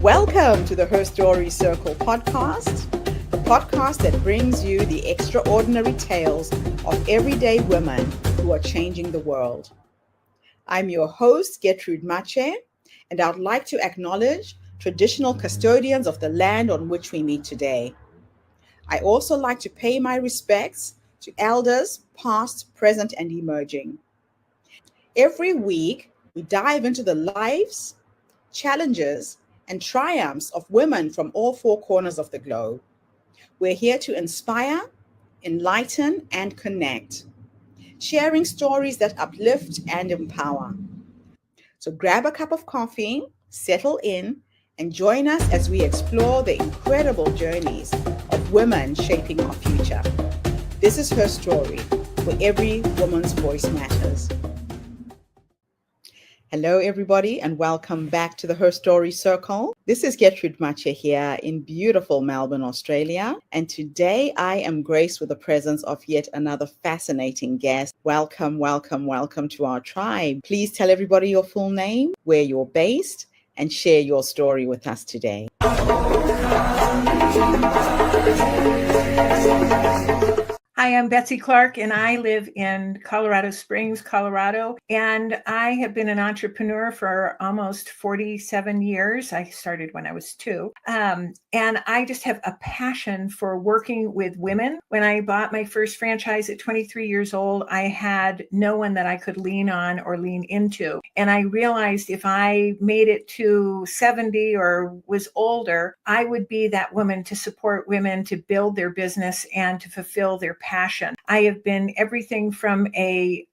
Welcome to the Her Story Circle podcast, the podcast that brings you the extraordinary tales of everyday women who are changing the world. I'm your host, Gertrude Mache, and I'd like to acknowledge traditional custodians of the land on which we meet today. I also like to pay my respects to elders, past, present, and emerging. Every week, we dive into the lives, challenges, and triumphs of women from all four corners of the globe. We're here to inspire, enlighten, and connect, sharing stories that uplift and empower. So grab a cup of coffee, settle in, and join us as we explore the incredible journeys of women shaping our future. This is Her Story, where every woman's voice matters. Hello, everybody, and welcome back to the Her Story Circle. This is Gertrude Mache here in beautiful Melbourne, Australia. And today I am graced with the presence of yet another fascinating guest. Welcome, welcome, welcome to our tribe. Please tell everybody your full name, where you're based, and share your story with us today. Hi, I'm Betsy Clark, and I live in Colorado Springs, Colorado, and I have been an entrepreneur for almost 47 years. I started when I was 2, and I just have a passion for working with women. When I bought my first franchise at 23 years old, I had no one that I could lean on or lean into, and I realized if I made it to 70 or was older, I would be that woman to support women to build their business and to fulfill their passion. I have been everything from a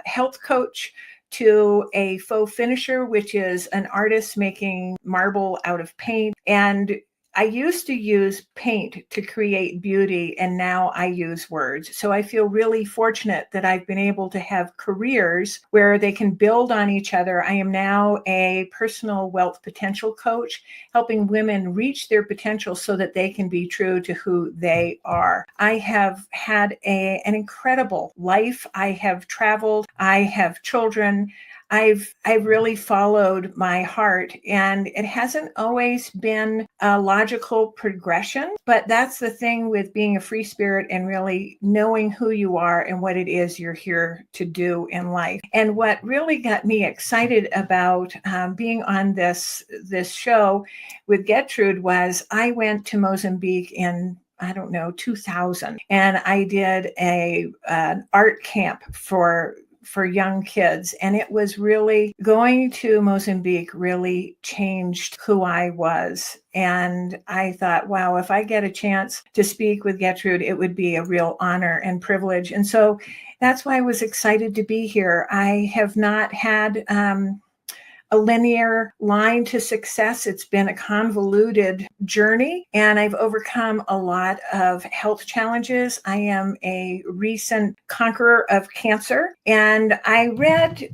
health coach to a faux finisher, which is an artist making marble out of paint. And I used to use paint to create beauty, and now I use words. So I feel really fortunate that I've been able to have careers where they can build on each other. I am now a personal wealth potential coach, helping women reach their potential so that they can be true to who they are. I have had an incredible life. I have traveled. I have children. I've really followed my heart, and it hasn't always been a logical progression, but that's the thing with being a free spirit and really knowing who you are and what it is you're here to do in life. And what really got me excited about being on this show with Gertrude was I went to Mozambique in 2000, and I did an art camp for young kids. And it was really going to Mozambique really changed who I was. And I thought, wow, if I get a chance to speak with Gertrude, it would be a real honor and privilege. And so that's why I was excited to be here. I have not had a linear line to success. It's been a convoluted journey, and I've overcome a lot of health challenges. I am a recent conqueror of cancer, and I read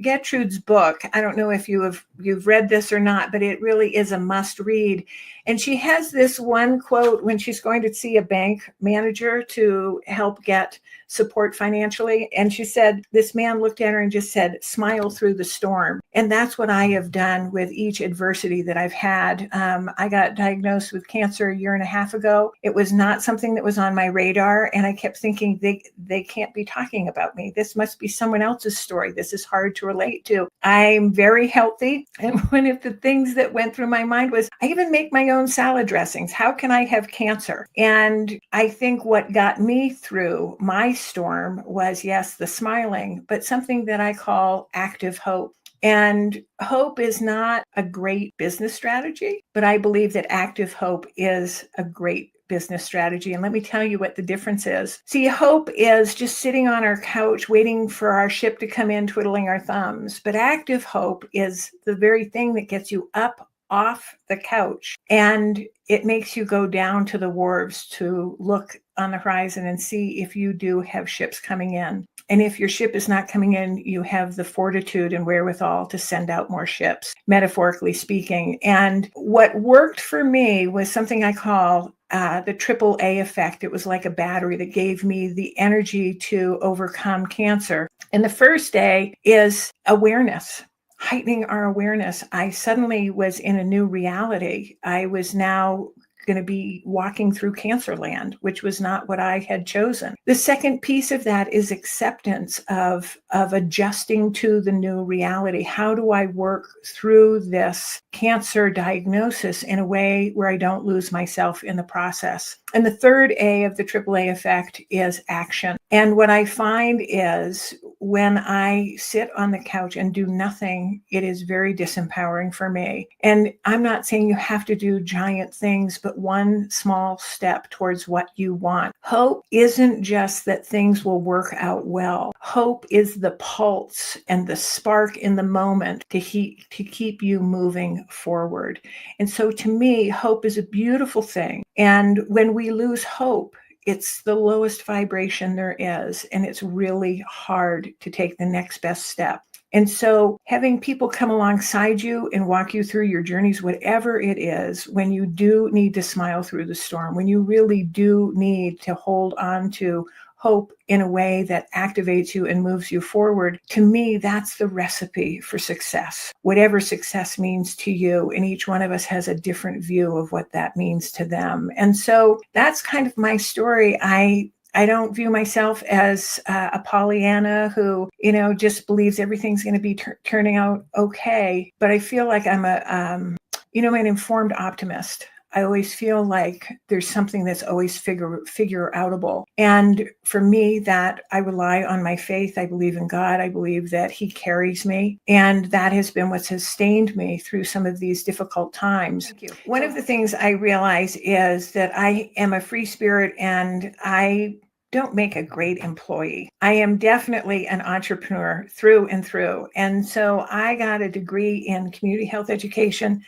Gertrude's book. I don't know if you've read this or not, but it really is a must read. And she has this one quote when she's going to see a bank manager to help get support financially. And she said, this man looked at her and just said, smile through the storm. And that's what I have done with each adversity that I've had. I got diagnosed with cancer a year and a half ago. It was not something that was on my radar. And I kept thinking, they can't be talking about me. This must be someone else's story. This is hard to relate to. I'm very healthy. And one of the things that went through my mind was, I even make my own salad dressings. How can I have cancer? And I think what got me through my storm was, yes, the smiling, but something that I call active hope. And hope is not a great business strategy, but I believe that active hope is a great business strategy. And let me tell you what the difference is. See, hope is just sitting on our couch, waiting for our ship to come in, twiddling our thumbs. But active hope is the very thing that gets you up off the couch, and it makes you go down to the wharves to look on the horizon and see if you do have ships coming in. And if your ship is not coming in, you have the fortitude and wherewithal to send out more ships, metaphorically speaking. And what worked for me was something I call the AAA effect. It was like a battery that gave me the energy to overcome cancer. And the first A is awareness. heightening our awareness, I suddenly was in a new reality. I was now going to be walking through cancer land, which was not what I had chosen. The second piece of that is acceptance of adjusting to the new reality. How do I work through this cancer diagnosis in a way where I don't lose myself in the process? And the third A of the AAA effect is action. And what I find is when I sit on the couch and do nothing, it is very disempowering for me. And I'm not saying you have to do giant things, but one small step towards what you want. Hope isn't just that things will work out well. Hope is the pulse and the spark in the moment to keep you moving forward. And so to me, hope is a beautiful thing. And when we lose hope, it's the lowest vibration there is, and it's really hard to take the next best step. And so having people come alongside you and walk you through your journeys, whatever it is, when you do need to smile through the storm, when you really do need to hold on to hope in a way that activates you and moves you forward, to me, that's the recipe for success, whatever success means to you. And each one of us has a different view of what that means to them. And so that's kind of my story. I don't view myself as a Pollyanna who, just believes everything's going to be turning out okay. But I feel like I'm an informed optimist. I always feel like there's something that's always figure outable. And for me, that I rely on my faith. I believe in God. I believe that He carries me. And that has been what sustained me through some of these difficult times. Thank you. One of the things I realize is that I am a free spirit and I don't make a great employee. I am definitely an entrepreneur through and through. And so I got a degree in community health education,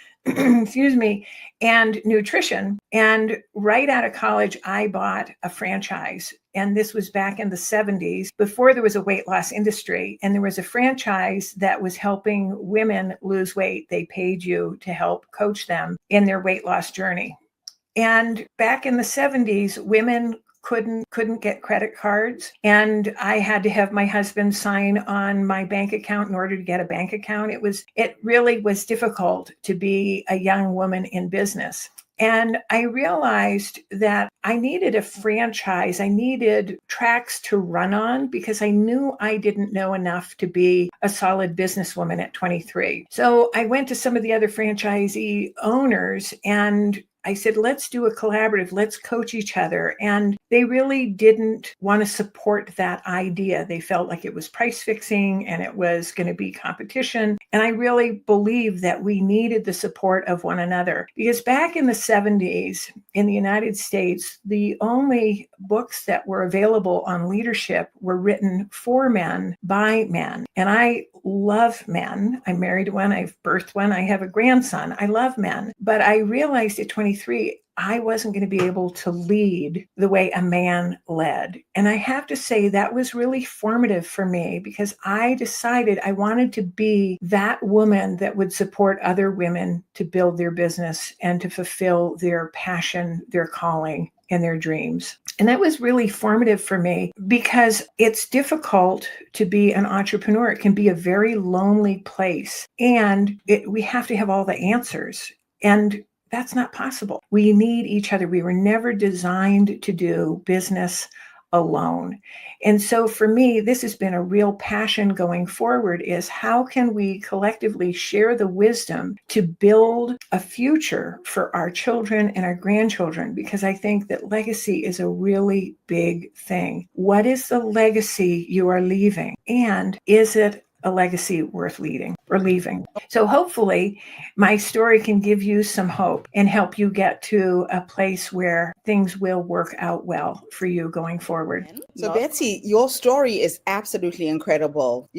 and nutrition. And right out of college, I bought a franchise. And this was back in the 70s, before there was a weight loss industry. And there was a franchise that was helping women lose weight. They paid you to help coach them in their weight loss journey. And back in the 70s, women couldn't get credit cards. And I had to have my husband sign on my bank account in order to get a bank account. It really was difficult to be a young woman in business. And I realized that I needed a franchise. I needed tracks to run on because I knew I didn't know enough to be a solid businesswoman at 23. So I went to some of the other franchisee owners and I said, let's do a collaborative, let's coach each other. And they really didn't want to support that idea. They felt like it was price fixing and it was going to be competition. And I really believed that we needed the support of one another because back in the 70s in the United States, the only books that were available on leadership were written for men by men. And I love men. I'm married to one, I've birthed one, I have a grandson. I love men. But I realized at 23, I wasn't going to be able to lead the way a man led. And I have to say that was really formative for me because I decided I wanted to be that woman that would support other women to build their business and to fulfill their passion, their calling, and their dreams. And that was really formative for me because it's difficult to be an entrepreneur. It can be a very lonely place and we have to have all the answers. And that's not possible. We need each other. We were never designed to do business alone. And so for me, this has been a real passion going forward is how can we collectively share the wisdom to build a future for our children and our grandchildren? Because I think that legacy is a really big thing. What is the legacy you are leaving? And is it a legacy worth leaving? So hopefully my story can give you some hope and help you get to a place where things will work out well for you going forward. So Betsy, your story is absolutely incredible.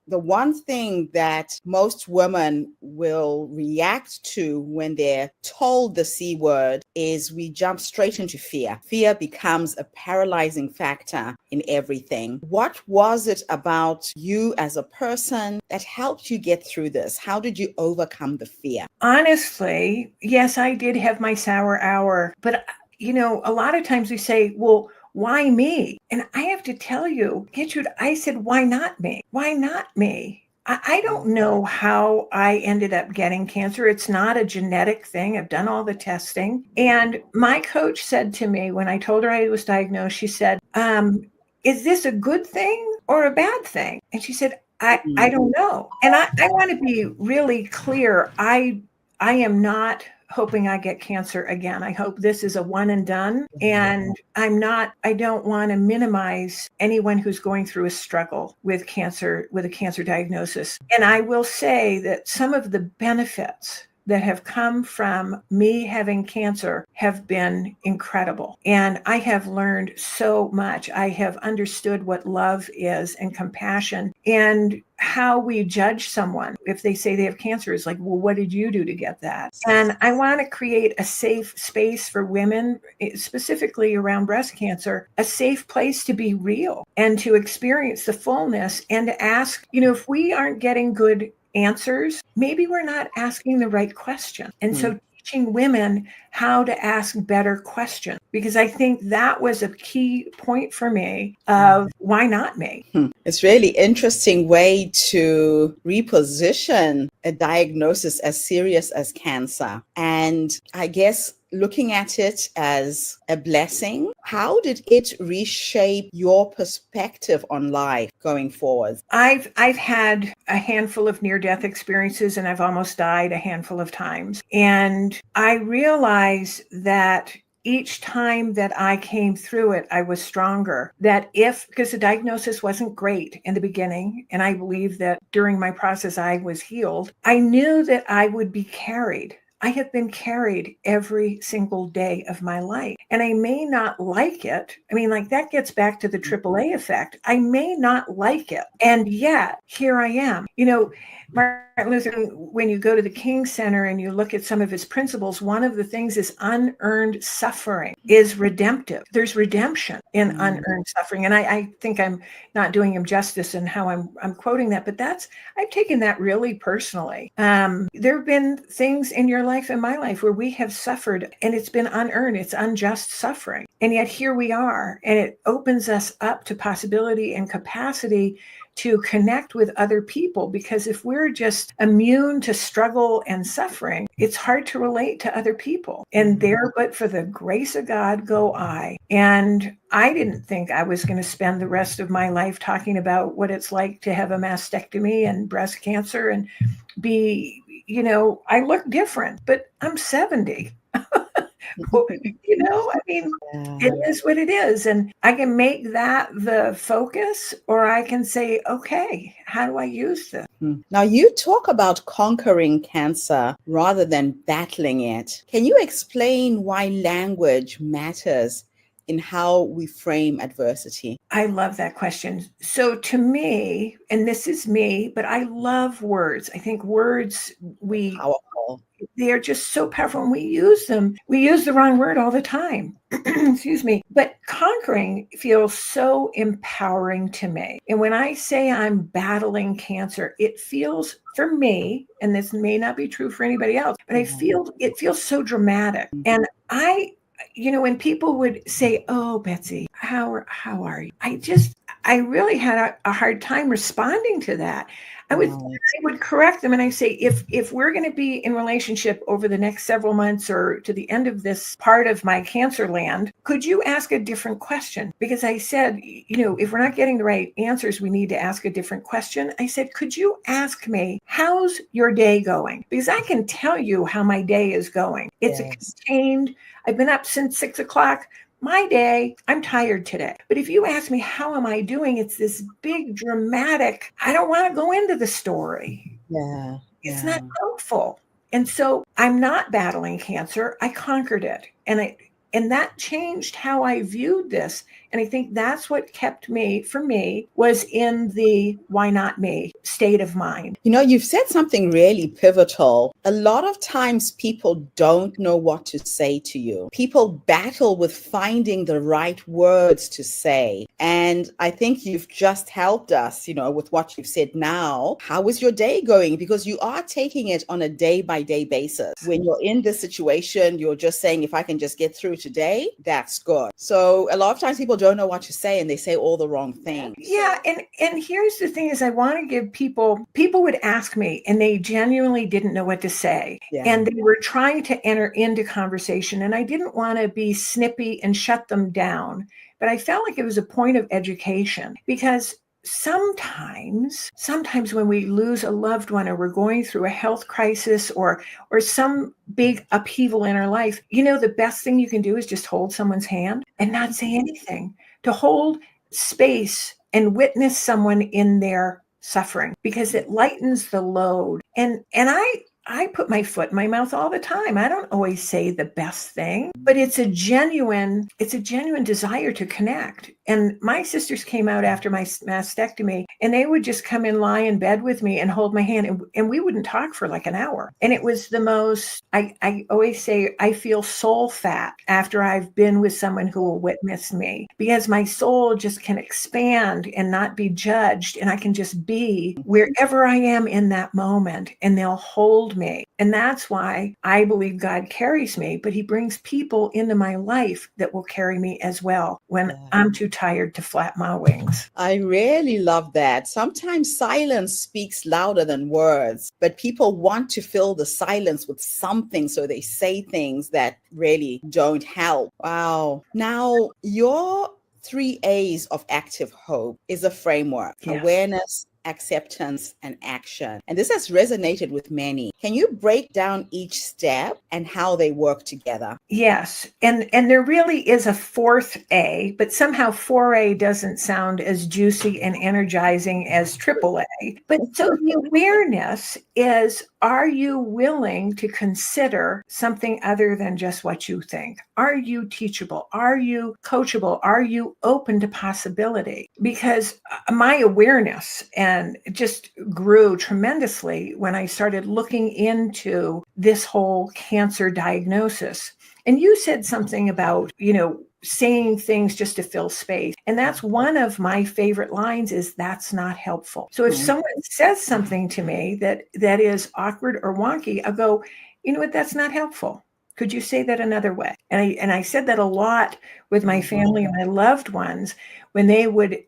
The one thing that most women will react to when they're told the C word is we jump straight into fear. Fear becomes a paralyzing factor in everything. What was it about you as a person that helped you get through this? How did you overcome the fear? Honestly, yes, I did have my sour hour, but a lot of times we say, well, why me? And I have to tell you, Gertrude, I said, why not me? Why not me? I don't know how I ended up getting cancer. It's not a genetic thing. I've done all the testing. And my coach said to me when I told her I was diagnosed, she said, is this a good thing or a bad thing? And she said, I don't know. And I want to be really clear. I am not hoping I get cancer again. I hope this is a one and done. And I don't want to minimize anyone who's going through a struggle with cancer, with a cancer diagnosis. And I will say that some of the benefits that have come from me having cancer have been incredible. And I have learned so much. I have understood what love is and compassion, and how we judge someone if they say they have cancer is like, well, what did you do to get that? And I want to create a safe space for women, specifically around breast cancer, a safe place to be real and to experience the fullness and to ask, if we aren't getting good answers, maybe we're not asking the right question. And so teaching women how to ask better questions, because I think that was a key point for me of why not me? It's really interesting way to reposition a diagnosis as serious as cancer. And I guess looking at it as a blessing, how did it reshape your perspective on life going forward? I've had a handful of near-death experiences, and I've almost died a handful of times. And I realize that each time that I came through it, I was stronger. Because the diagnosis wasn't great in the beginning, and I believe that during my process I was healed, I knew that I would be carried. I have been carried every single day of my life, and I may not like it. I mean, like, that gets back to the AAA effect. I may not like it, and yet here I am. Martin Luther, when you go to the King Center and you look at some of his principles, one of the things is unearned suffering is redemptive. There's redemption in unearned suffering. And I think I'm not doing him justice in how I'm quoting that, but I've taken that really personally. There have been things in your life and my life where we have suffered and it's been unearned. It's unjust suffering. And yet here we are, and it opens us up to possibility and capacity to connect with other people, because if we're just immune to struggle and suffering, it's hard to relate to other people. And there, but for the grace of God, go I. And I didn't think I was going to spend the rest of my life talking about what it's like to have a mastectomy and breast cancer and be, I look different, but I'm 70. It is what it is. And I can make that the focus, or I can say, okay, how do I use this? Now, you talk about conquering cancer rather than battling it. Can you explain why language matters in how we frame adversity? I love that question. So to me, and this is me, but I love words. I think words, Powerful. they are just so powerful, and we use them. We use the wrong word all the time. Excuse me. But conquering feels so empowering to me. And when I say I'm battling cancer, it feels, for me, and this may not be true for anybody else, but it feels so dramatic. And when people would say, "Oh, Betsy, how are you?" I really had a hard time responding to that. I would correct them and I say, if we're going to be in relationship over the next several months or to the end of this part of my cancer land, could you ask a different question? Because I said, if we're not getting the right answers, we need to ask a different question. I said, could you ask me, how's your day going? Because I can tell you how my day is going. It's a contained, I've been up since 6 o'clock. My day, I'm tired today. But if you ask me, how am I doing? It's this big, dramatic, I don't want to go into the story. It's not helpful. And so I'm not battling cancer. I conquered it. And that changed how I viewed this. And I think that's what kept me, for me, was in the why not me state of mind. You've said something really pivotal. A lot of times people don't know what to say to you. People battle with finding the right words to say. And I think you've just helped us, with what you've said now. How is your day going? Because you are taking it on a day-by-day basis. When you're in this situation, you're just saying, if I can just get through today, that's good. So a lot of times people don't know what to say and they say all the wrong things. Yeah. And here's the thing is I want to give people would ask me and they genuinely didn't know what to say. Yeah. And they were trying to enter into conversation. And I didn't want to be snippy and shut them down. But I felt like it was a point of education because sometimes when we lose a loved one or we're going through a health crisis or some big upheaval in our life, the best thing you can do is just hold someone's hand and not say anything, to hold space and witness someone in their suffering because it lightens the load. And I put my foot in my mouth all the time. I don't always say the best thing, but it's a genuine desire to connect. And my sisters came out after my mastectomy and they would just come and lie in bed with me and hold my hand and we wouldn't talk for like an hour. And it was the most, I always say, I feel soul fat after I've been with someone who will witness me because my soul just can expand and not be judged. And I can just be wherever I am in that moment and they'll hold me. And that's why I believe God carries me, but he brings people into my life that will carry me as well when I'm too tired to flap my wings. I really love that. Sometimes silence speaks louder than words, but people want to fill the silence with something, so they say things that really don't help. Wow. Now, your 3 A's of active hope is a framework: awareness, acceptance, and action. And this has resonated with many. Can you break down each step and how they work together? Yes. And there really is a 4th A, but somehow 4A doesn't sound as juicy and energizing as AAA. But so the awareness is, are you willing to consider something other than just what you think? Are you teachable? Are you coachable? Are you open to possibility? Because my awareness and just grew tremendously when I started looking into this whole cancer diagnosis. And you said something about, saying things just to fill space. And that's one of my favorite lines is that's not helpful. So if someone says something to me that is awkward or wonky, I'll go, you know what, that's not helpful. Could you say that another way? And I said that a lot with my family and my loved ones when they would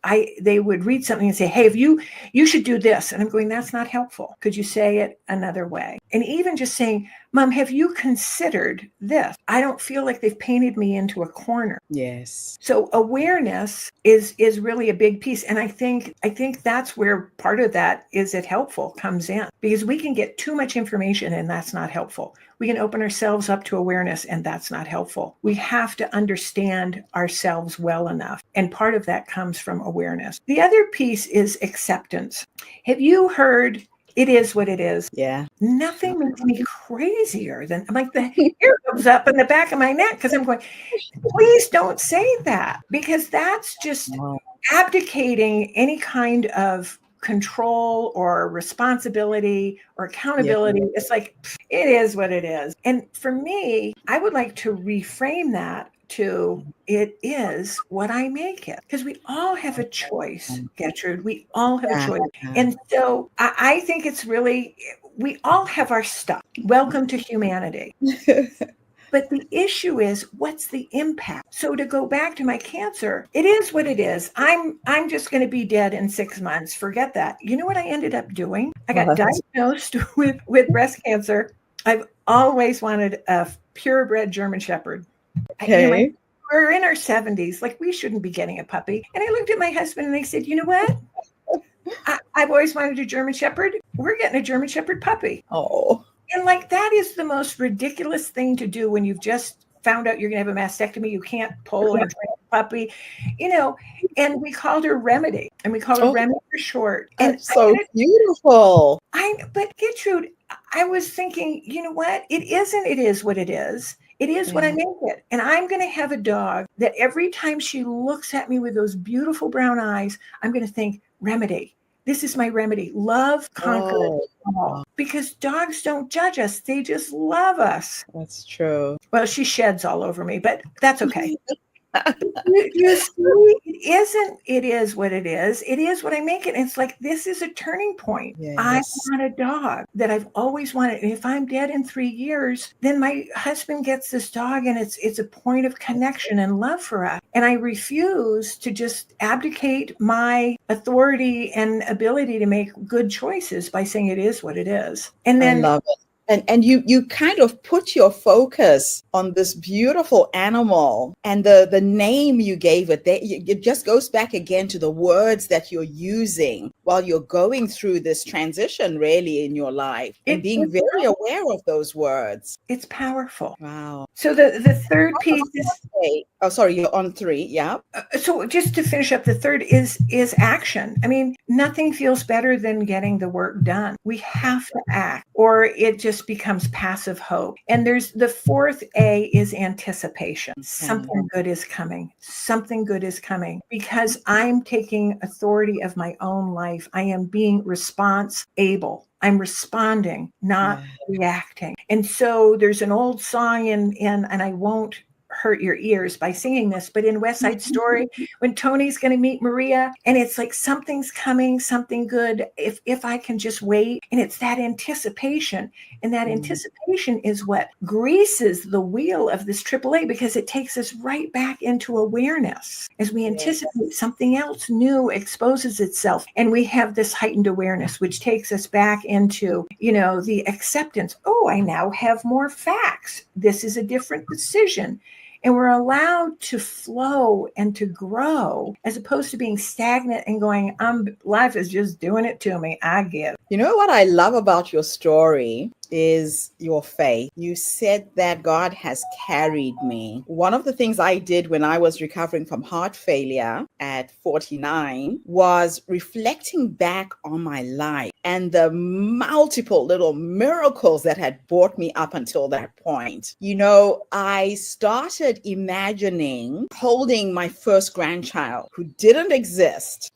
read something and say, hey, if you should do this. And I'm going, that's not helpful. Could you say it another way? And even just saying, Mom, have you considered this? I don't feel like they've painted me into a corner. Yes. So awareness is really a big piece. And I think that's where part of that is it helpful comes in, because we can get too much information and that's not helpful. We can open ourselves up to awareness and that's not helpful. We have to understand ourselves well enough. And part of that comes from awareness. The other piece is acceptance. Have you heard, it is what it is? Yeah. Nothing makes me crazier than, I'm like, the hair comes up in the back of my neck because I'm going, please don't say that, because that's just abdicating any kind of control or responsibility or accountability. Yeah. It's like, it is what it is. And for me, I would like to reframe that to it is what I make it. Because we all have a choice, Gertrude. We all have a choice. And so I think it's really, we all have our stuff. Welcome to humanity. But the issue is, what's the impact? So to go back to my cancer, it is what it is. I'm just going to be dead in 6 months. Forget that. You know what I ended up doing? I got diagnosed with breast cancer. I've always wanted a purebred German Shepherd. Okay. We're in our 70s. Like, we shouldn't be getting a puppy. And I looked at my husband and I said, you know what? I've always wanted a German Shepherd. We're getting a German Shepherd puppy. Oh. And like, that is the most ridiculous thing to do when you've just found out you're going to have a mastectomy. You can't pull and train a puppy, and we called her Remedy, and we called her Remedy for short. And that's so beautiful. But Gertrude, I was thinking, you know what? It is what it is. It is what I make it. And I'm going to have a dog that every time she looks at me with those beautiful brown eyes, I'm going to think, Remedy. This is my remedy. Love conquers all. Because dogs don't judge us. They just love us. That's true. Well, she sheds all over me, but that's okay. You see, it is what it is. It is what I make it. And it's like, this is a turning point. I Yes. want a dog that I've always wanted. And if I'm dead in 3 years, then my husband gets this dog and it's a point of connection and love for us. And I refuse to just abdicate my authority and ability to make good choices by saying it is what it is. And I then love it. And you kind of put your focus on this beautiful animal and the name you gave it. It just goes back again to the words that you're using while you're going through this transition really in your life and being very aware of those words. it's powerful. Wow. So the third piece is, Okay. Oh, sorry, you're on 3. Yeah. so just to finish up, the third is action. I mean, nothing feels better than getting the work done. We have to act, or it just becomes passive hope. And there's the fourth A is anticipation. Something good is coming. Something good is coming because I'm taking authority of my own life. I am being responsible. I'm responding, not reacting. And so there's an old song and I won't hurt your ears by singing this, but in West Side Story, when Tony's going to meet Maria and it's like something's coming, something good, if I can just wait. And it's that anticipation. And that anticipation is what greases the wheel of this AAA because it takes us right back into awareness as we anticipate something else new exposes itself. And we have this heightened awareness, which takes us back into, the acceptance. Oh, I now have more facts. This is a different decision. And we're allowed to flow and to grow as opposed to being stagnant and going, life is just doing it to me. I give. You know what I love about your story is your faith. You said that God has carried me. One of the things I did when I was recovering from heart failure at 49 was reflecting back on my life and the multiple little miracles that had brought me up until that point. I started imagining holding my first grandchild who didn't exist.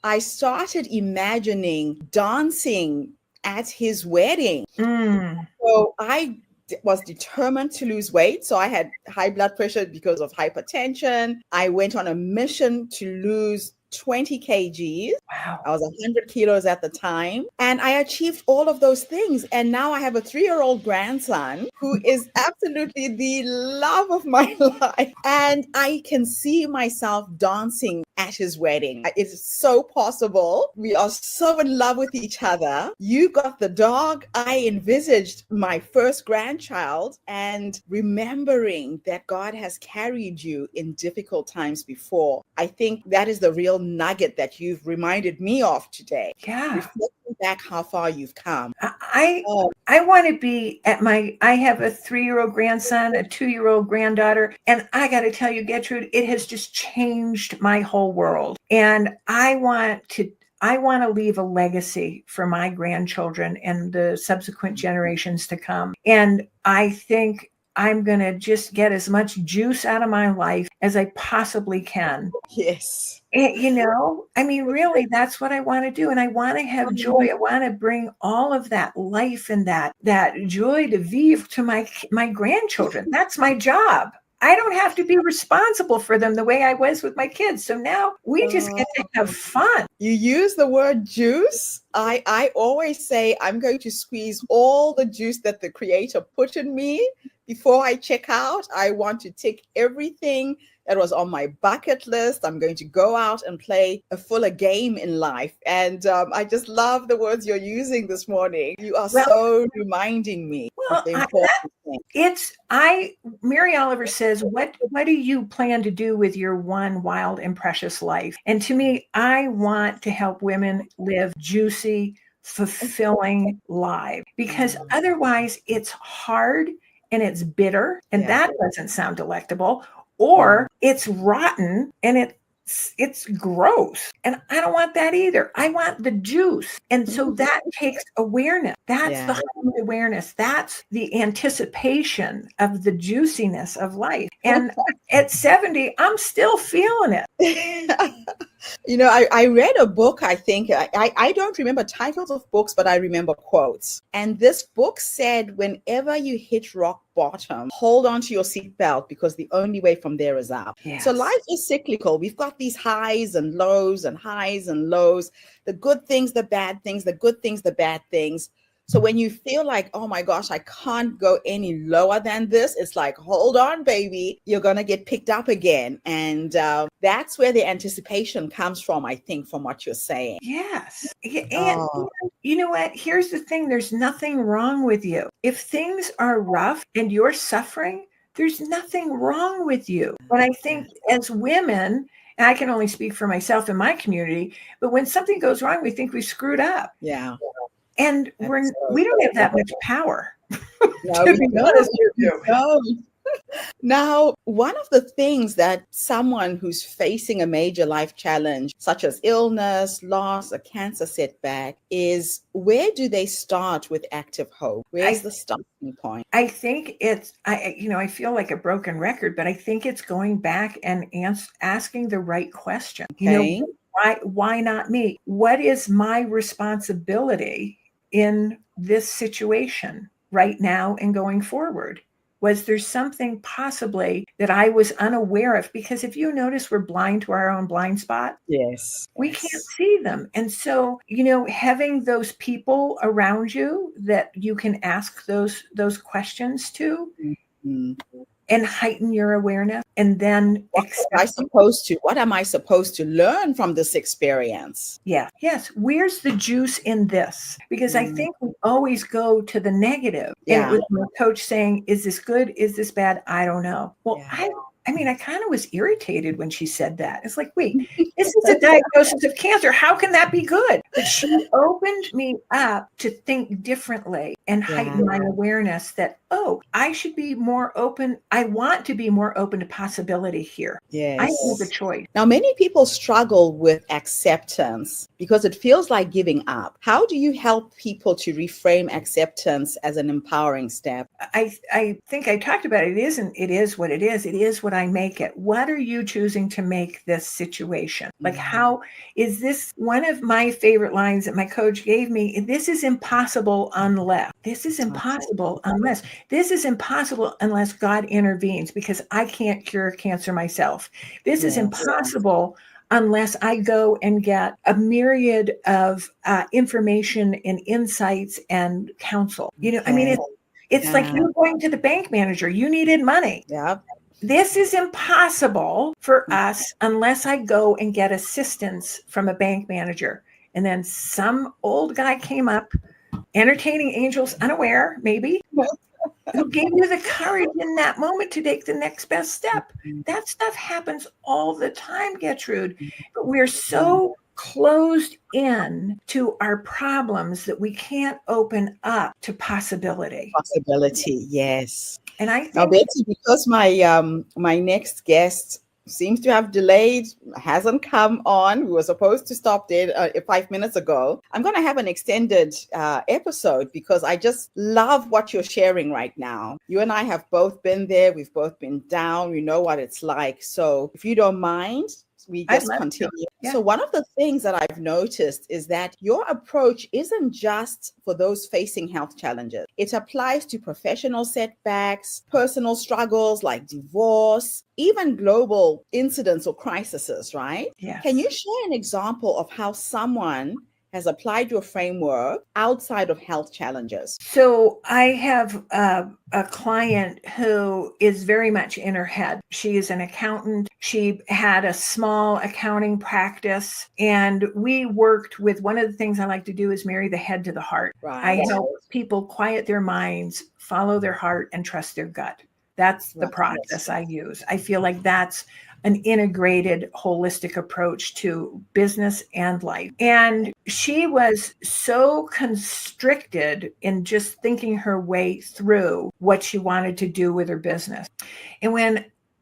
I started imagining dancing at his wedding. So I was determined to lose weight. So I had high blood pressure because of hypertension. I went on a mission to lose 20 kgs. Wow. I was 100 kilos at the time. And I achieved all of those things. And now I have a 3-year-old grandson who is absolutely the love of my life. And I can see myself dancing at his wedding. It's so possible. We are so in love with each other. You got the dog. I envisaged my first grandchild and remembering that God has carried you in difficult times before. I think that is the real nugget that you've reminded me of today. Yeah. Reflecting back how far you've come. I want to be I have a 3-year-old grandson, a 2-year-old granddaughter, and I got to tell you, Gertrude, it has just changed my whole world. And I want to leave a legacy for my grandchildren and the subsequent generations to come. And I think I'm going to just get as much juice out of my life as I possibly can. Yes. Really, that's what I want to do. And I want to have joy. I want to bring all of that life and that joy de vivre to my grandchildren. That's my job. I don't have to be responsible for them the way I was with my kids. So now we just get to have fun. You use the word juice. I always say I'm going to squeeze all the juice that the Creator put in me before I check out. I want to tick everything that was on my bucket list. I'm going to go out and play a fuller game in life. And I just love the words you're using this morning. You are so reminding me of the important thing. Mary Oliver says, what do you plan to do with your one wild and precious life? And to me, I want to help women live juicy, fulfilling lives, because otherwise it's hard and it's bitter, and that doesn't sound delectable, or it's rotten and it's gross. And I don't want that either. I want the juice. And so that takes awareness. That's the heightened awareness. That's the anticipation of the juiciness of life. And at 70, I'm still feeling it. I read a book, I think, I don't remember titles of books, but I remember quotes. And this book said, whenever you hit rock bottom, hold on to your seatbelt because the only way from there is up. Yes. So life is cyclical. We've got these highs and lows and highs and lows, the good things, the bad things, the good things, the bad things. So when you feel like, oh my gosh, I can't go any lower than this, it's like, hold on, baby, you're going to get picked up again. And that's where the anticipation comes from, I think, from what you're saying. Yes. And you know what? Here's the thing. There's nothing wrong with you. If things are rough and you're suffering, there's nothing wrong with you. But I think as women, and I can only speak for myself and my community, but when something goes wrong, we think we screwed up. Yeah. And we don't have that much power. No, to be honest with you. No. Now, one of the things that someone who's facing a major life challenge, such as illness, loss, a cancer setback, is where do they start with active hope? Where's the starting point? I think I feel like a broken record, but I think it's going back and asking the right question. Okay. Why not me? What is my responsibility in this situation right now and going forward? Was there something possibly that I was unaware of? Because if you notice, we're blind to our own blind spot. Yes. We can't see them. And so, having those people around you that you can ask those questions to and heighten your awareness, and then what am I supposed to learn from this experience? Yeah. Yes. Where's the juice in this? Because I think we always go to the negative. Yeah. And it was my coach saying, is this good? Is this bad? I don't know. Well, Yeah. I kind of was irritated when she said that. It's like, wait, this is a diagnosis of cancer. How can that be good? But she opened me up to think differently and heighten my awareness that, I should be more open. I want to be more open to possibility here. Yes. I have a choice. Now, many people struggle with acceptance because it feels like giving up. How do you help people to reframe acceptance as an empowering step? I think I talked about it. It is what it is. It is what I make it. What are you choosing to make this situation? Like, how is this? One of my favorite lines that my coach gave me, this is impossible unless. This is impossible unless. This is impossible unless God intervenes, because I can't cure cancer myself. This is impossible unless I go and get a myriad of information and insights and counsel. It's like you're going to the bank manager. You needed money. Yeah. This is impossible for us unless I go and get assistance from a bank manager. And then some old guy came up, entertaining angels unaware, maybe, who gave you the courage in that moment to take the next best step. That stuff happens all the time, Gertrude. But we're so closed in to our problems that we can't open up to possibility. Possibility, yes. And I think now, Betsy, because my next guest seems to have delayed, hasn't come on. We were supposed to stop there 5 minutes ago. I'm going to have an extended episode because I just love what you're sharing right now. You and I have both been there. We've both been down. We know what it's like. So if you don't mind, we just continue. Yeah. So one of the things that I've noticed is that your approach isn't just for those facing health challenges. It applies to professional setbacks, personal struggles like divorce, even global incidents or crises, right? Yes. Can you share an example of how someone has applied your framework outside of health challenges? So I have a client who is very much in her head. She is an accountant. She had a small accounting practice, and we worked with, one of the things I like to do is marry the head to the heart. Right. I help people quiet their minds, follow their heart, and trust their gut. That's the process I use. I feel like that's an integrated, holistic approach to business and life. And she was so constricted in just thinking her way through what she wanted to do with her business.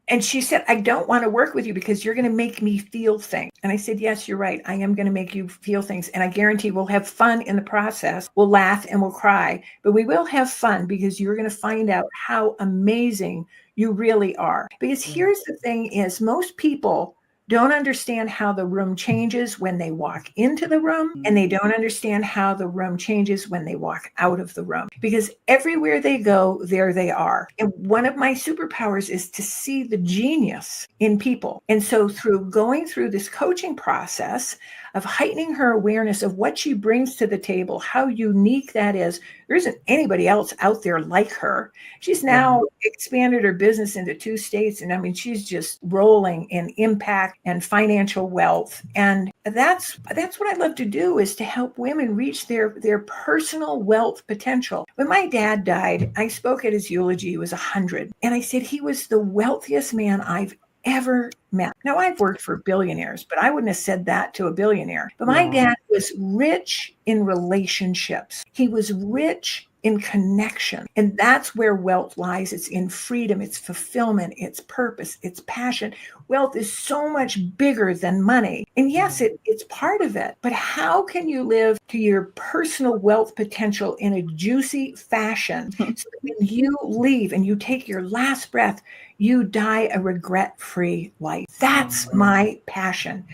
And she said, I don't want to work with you because you're going to make me feel things. And I said, yes, you're right. I am going to make you feel things. And I guarantee we'll have fun in the process. We'll laugh and we'll cry, but we will have fun because you're going to find out how amazing you really are. Because here's the thing is, most people don't understand how the room changes when they walk into the room, and they don't understand how the room changes when they walk out of the room, because everywhere they go, there they are. And one of my superpowers is to see the genius in people. And so through going through this coaching process of heightening her awareness of what she brings to the table, how unique that is, there isn't anybody else out there like her. She's now expanded her business into 2 states. And I mean, she's just rolling in impact and financial wealth. And that's what I love to do, is to help women reach their personal wealth potential. When my dad died, I spoke at his eulogy. He was 100. And I said, he was the wealthiest man I've ever met. Now, I've worked for billionaires, but I wouldn't have said that to a billionaire. But my dad was rich in relationships. He was rich in connection. And that's where wealth lies. It's in freedom, it's fulfillment, it's purpose, it's passion. Wealth is so much bigger than money. And yes, it's part of it. But how can you live to your personal wealth potential in a juicy fashion so that when you leave and you take your last breath, you die a regret-free life? That's my passion.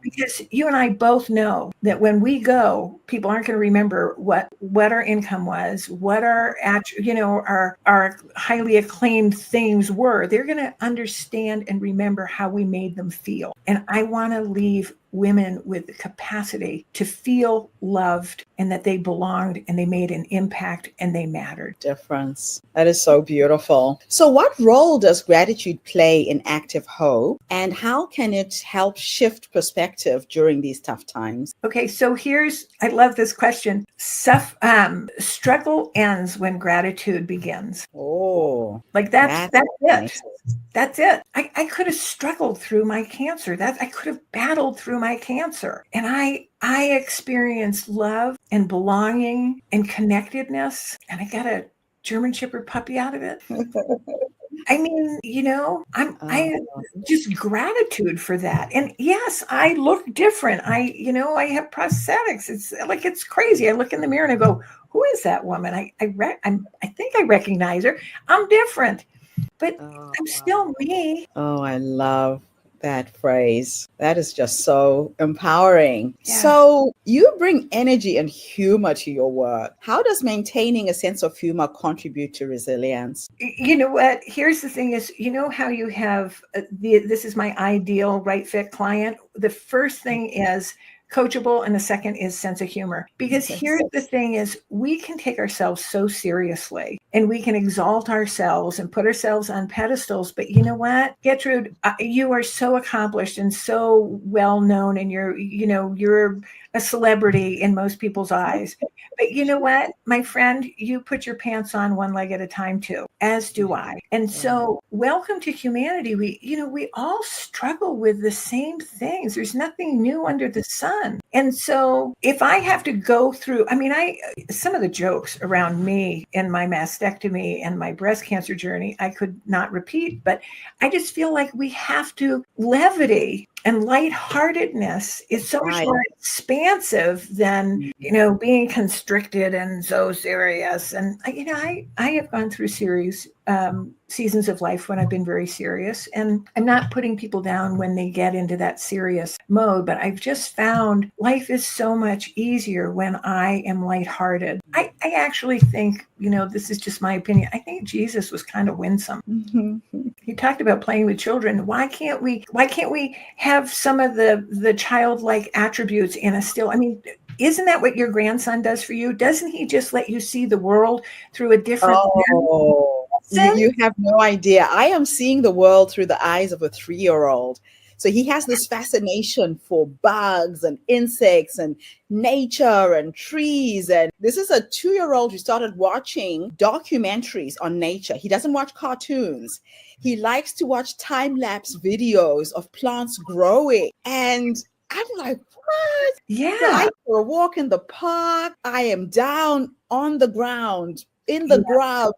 Because you and I both know that when we go, people aren't going to remember what our income was, what our highly acclaimed things were. They're going to understand and remember how we made them feel. And I want to leave women with the capacity to feel loved and that they belonged and they made an impact and they mattered. Difference. That is so beautiful. So what role does gratitude play in active hope, and how can it help shift perspective during these tough times? Okay, so I love this question. Struggle ends when gratitude begins. Oh, like that's it. nice. That's it. I could have struggled through my cancer. I could have battled through my cancer. And I experienced love and belonging and connectedness. And I got a German Shepherd puppy out of it. I mean, I just gratitude for that. And yes, I look different. I have prosthetics. It's crazy. I look in the mirror and I go, who is that woman? I think I recognize her. I'm different, but I'm still me. Oh, I love that phrase. That is just so empowering. Yeah. So you bring energy and humor to your work. How does maintaining a sense of humor contribute to resilience? You know what? Here's the thing is, how you have this is my ideal right fit client. The first thing is coachable, and the second is sense of humor. Because here's the thing is, we can take ourselves so seriously and we can exalt ourselves and put ourselves on pedestals. But you know what, Gertrude, you are so accomplished and so well known, and you're a celebrity in most people's eyes. But you know what, my friend, you put your pants on one leg at a time too, as do I. And so welcome to humanity. We all struggle with the same things. There's nothing new under the sun. And so if I have to go through, some of the jokes around me and my mastectomy and my breast cancer journey, I could not repeat, but I just feel like we have to levity and lightheartedness is so much more expansive than, being constricted and so serious. And, I have gone through seasons of life when I've been very serious, and I'm not putting people down when they get into that serious mode, but I've just found life is so much easier when I am lighthearted. I actually think, this is just my opinion, I think Jesus was kind of winsome. Mm-hmm. He talked about playing with children. Why can't we have some of the childlike attributes in us still? Isn't that what your grandson does for you? Doesn't he just let you see the world through a different lens? You have no idea. I am seeing the world through the eyes of a 3-year-old. So he has this fascination for bugs and insects and nature and trees. And this is a 2-year-old who started watching documentaries on nature. He doesn't watch cartoons. He likes to watch time-lapse videos of plants growing. And I'm like, what? Yeah. So I go for a walk in the park. I am down on the ground, in the grass,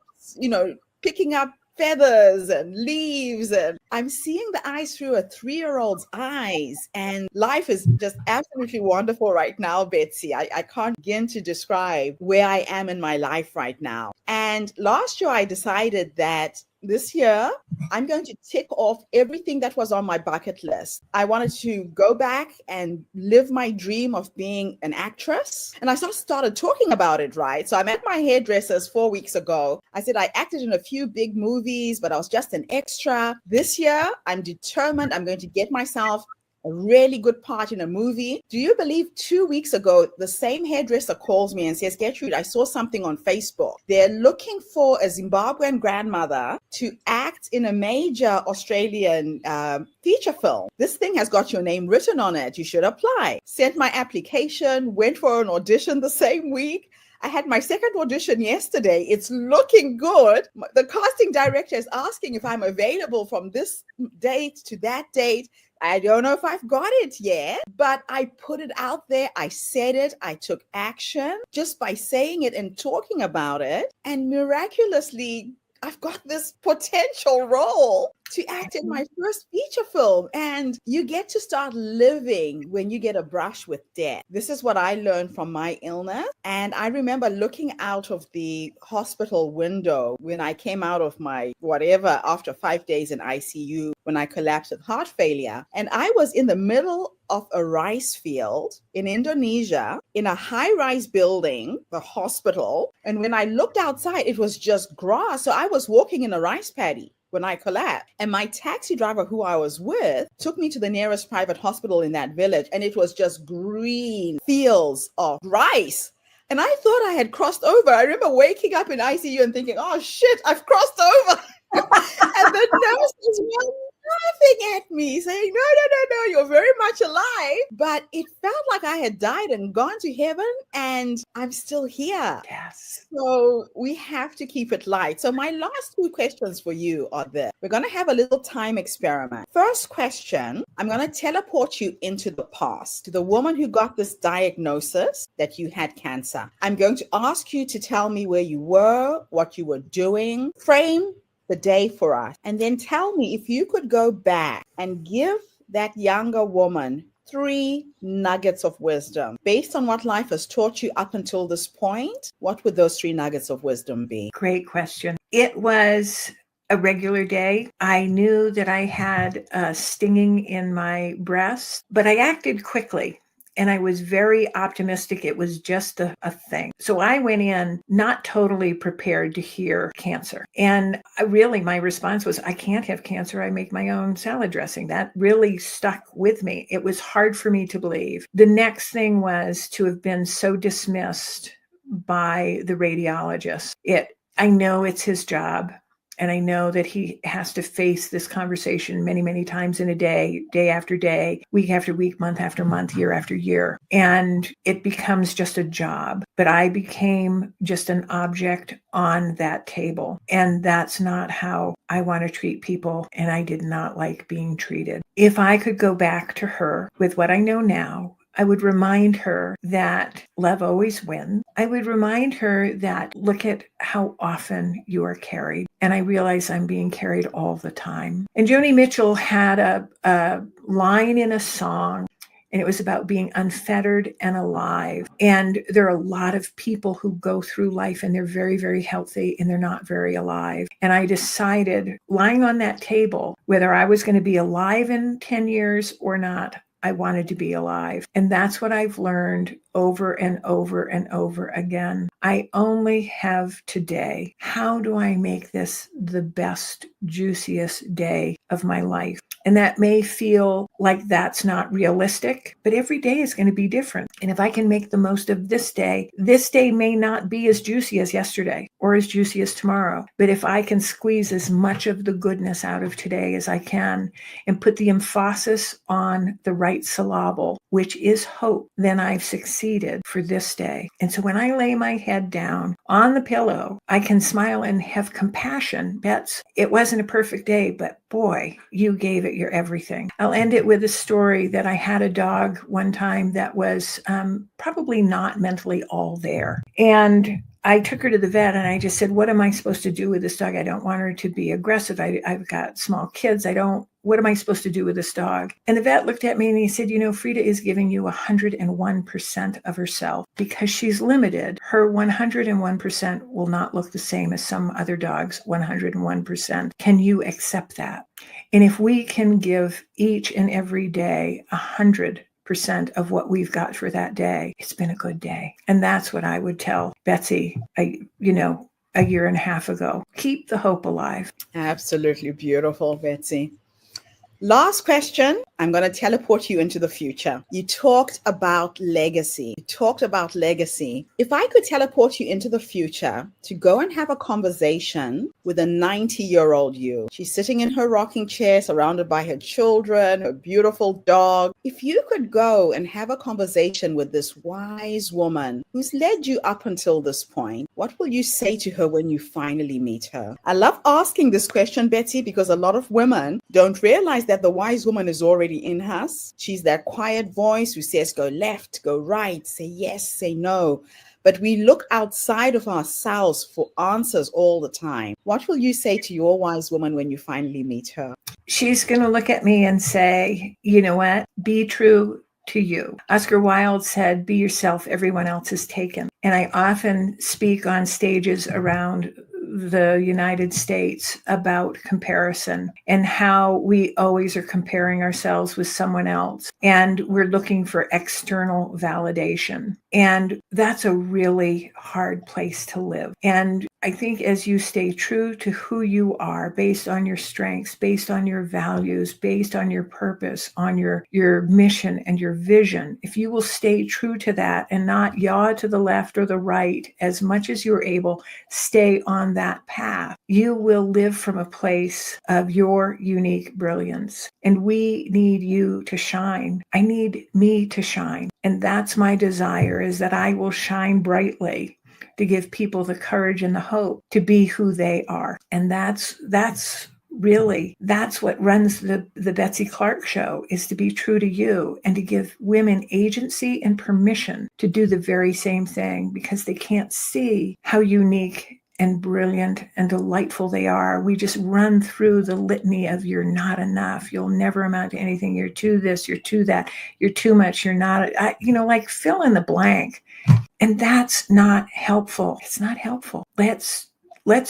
picking up feathers and leaves, and I'm seeing the eyes through a 3-year-old's eyes, and life is just absolutely wonderful right now, Betsy. I can't begin to describe where I am in my life right now. And last year I decided that this year, I'm going to tick off everything that was on my bucket list. I wanted to go back and live my dream of being an actress. And I started talking about it, right? So I met my hairdressers 4 weeks ago. I said I acted in a few big movies, but I was just an extra. This year, I'm determined I'm going to get myself a really good part in a movie. Do you believe 2 weeks ago, the same hairdresser calls me and says, Gertrude, I saw something on Facebook. They're looking for a Zimbabwean grandmother to act in a major Australian feature film. This thing has got your name written on it. You should apply. Sent my application, went for an audition the same week. I had my second audition yesterday. It's looking good. The casting director is asking if I'm available from this date to that date. I don't know if I've got it yet, but I put it out there. I said it. I took action just by saying it and talking about it. And miraculously, I've got this potential role to act in my first feature film. And you get to start living when you get a brush with death. This is what I learned from my illness. And I remember looking out of the hospital window when I came out of my whatever after 5 days in ICU when I collapsed with heart failure. And I was in the middle of a rice field in Indonesia in a high-rise building, the hospital. And when I looked outside, it was just grass. So I was walking in a rice paddy when I collapsed. And my taxi driver who I was with took me to the nearest private hospital in that village. And it was just green fields of rice. And I thought I had crossed over. I remember waking up in ICU and thinking, oh shit, I've crossed over. And the nurses were laughing at me, saying, no, you're very much alive. But it felt like I had died and gone to heaven, and I'm still here. Yes. So we have to keep it light. So my last two questions for you are this. We're going to have a little time experiment. First question, I'm going to teleport you into the past, to the woman who got this diagnosis that you had cancer. I'm going to ask you to tell me where you were, what you were doing, frame the day for us, and then tell me if you could go back and give that younger woman 3 nuggets of wisdom based on what life has taught you up until this point. What would those 3 nuggets of wisdom be? Great question. It was a regular day. I knew that I had a stinging in my breast, but I acted quickly. And I was very optimistic. It was just a thing. So I went in not totally prepared to hear cancer. And my response was, I can't have cancer. I make my own salad dressing. That really stuck with me. It was hard for me to believe. The next thing was to have been so dismissed by the radiologist. I know it's his job. And I know that he has to face this conversation many, many times in a day, day after day, week after week, month after month, year after year. And it becomes just a job. But I became just an object on that table. And that's not how I want to treat people. And I did not like being treated. If I could go back to her with what I know now, I would remind her that love always wins. I would remind her that look at how often you are carried. And I realize I'm being carried all the time. And Joni Mitchell had a line in a song, and it was about being unfettered and alive. And there are a lot of people who go through life and they're very, very healthy and they're not very alive. And I decided, lying on that table, whether I was going to be alive in 10 years or not, I wanted to be alive. And that's what I've learned over and over and over again. I only have today. How do I make this the best, juiciest day of my life? And that may feel like that's not realistic, but every day is going to be different. And if I can make the most of this day may not be as juicy as yesterday or as juicy as tomorrow. But if I can squeeze as much of the goodness out of today as I can and put the emphasis on the right syllable, which is hope, then I've succeeded for this day. And so when I lay my head down on the pillow, I can smile and have compassion. Bets, it wasn't a perfect day, but boy, you gave it your everything. I'll end it with a story that I had a dog one time that was probably not mentally all there. And I took her to the vet and I just said, what am I supposed to do with this dog? I don't want her to be aggressive. I've got small kids. What am I supposed to do with this dog? And the vet looked at me and he said, Frida is giving you 101% of herself because she's limited. Her 101% will not look the same as some other dogs' 101%. Can you accept that? And if we can give each and every day 100% of what we've got for that day, it's been a good day. And that's what I would tell Betsy, a year and a half ago. Keep the hope alive. Absolutely beautiful, Betsy. Last question. I'm going to teleport you into the future. You talked about legacy. If I could teleport you into the future to go and have a conversation with a 90-year-old you, she's sitting in her rocking chair surrounded by her children, her beautiful dog. If you could go and have a conversation with this wise woman who's led you up until this point, what will you say to her when you finally meet her? I love asking this question, Betsy, because a lot of women don't realize that the wise woman is already in us. She's that quiet voice who says, go left, go right, say yes, say no. But we look outside of ourselves for answers all the time. What will you say to your wise woman when you finally meet her? She's going to look at me and say, you know what? Be true to you. Oscar Wilde said, be yourself, everyone else is taken. And I often speak on stages around the United States about comparison and how we always are comparing ourselves with someone else. And we're looking for external validation. And that's a really hard place to live. And I think as you stay true to who you are, based on your strengths, based on your values, based on your purpose, on your mission and your vision, if you will stay true to that and not yaw to the left or the right, as much as you're able, stay on that path, you will live from a place of your unique brilliance. And we need you to shine. I need me to shine. And that's my desire, is that I will shine brightly to give people the courage and the hope to be who they are. And that's what runs the Betsy Clark show, is to be true to you and to give women agency and permission to do the very same thing, because they can't see how unique and brilliant and delightful they are. We just run through the litany of you're not enough, you'll never amount to anything, you're too this, you're too that, you're too much, you're not, like fill in the blank. And that's not helpful. It's not helpful. Let's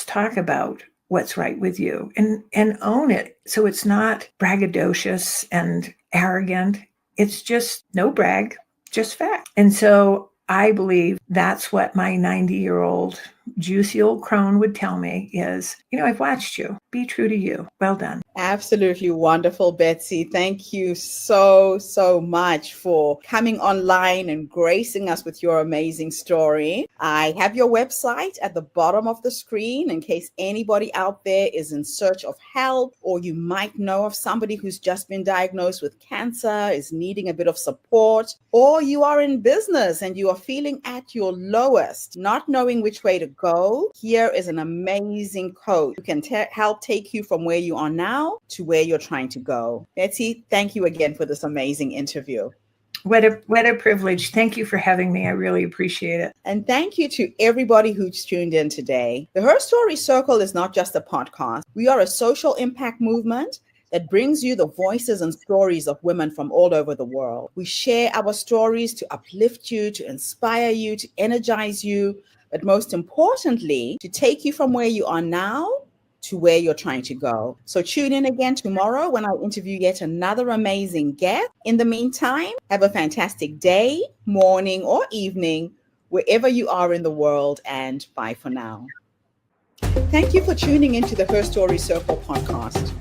talk about what's right with you and own it. So it's not braggadocious and arrogant. It's just no brag, just fact. And so I believe that's what my 90-year-old juicy old crone would tell me is, I've watched you. Be true to you. Well done. Absolutely wonderful, Betsy. Thank you so, so much for coming online and gracing us with your amazing story. I have your website at the bottom of the screen in case anybody out there is in search of help, or you might know of somebody who's just been diagnosed with cancer, is needing a bit of support, or you are in business and you are feeling at your lowest, not knowing which way to go. Here is an amazing coach who can help take you from where you are now to where you're trying to go. Betsy, thank you again for this amazing interview. What a privilege. Thank you for having me. I really appreciate it. And thank you to everybody who's tuned in today. The Her Story Circle is not just a podcast. We are a social impact movement that brings you the voices and stories of women from all over the world. We share our stories to uplift you, to inspire you, to energize you, but most importantly, to take you from where you are now to where you're trying to go. So tune in again tomorrow when I interview yet another amazing guest. In the meantime, have a fantastic day, morning, or evening, wherever you are in the world, and bye for now. Thank you for tuning into the Her Story Circle podcast.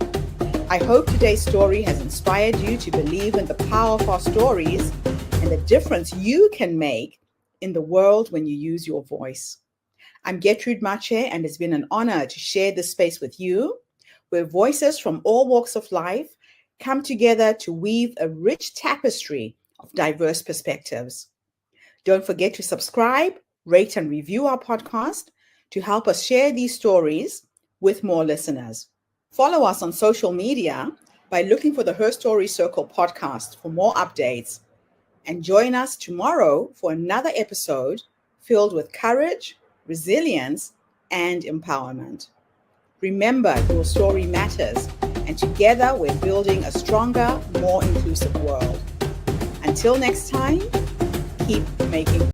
I hope today's story has inspired you to believe in the power of our stories and the difference you can make in the world when you use your voice. I'm Gertrude Mache, and it's been an honor to share this space with you, where voices from all walks of life come together to weave a rich tapestry of diverse perspectives. Don't forget to subscribe, rate, and review our podcast to help us share these stories with more listeners. Follow us on social media by looking for the Her Story Circle podcast for more updates. And join us tomorrow for another episode filled with courage, resilience, and empowerment. Remember, your story matters, and together we're building a stronger, more inclusive world. Until next time, keep making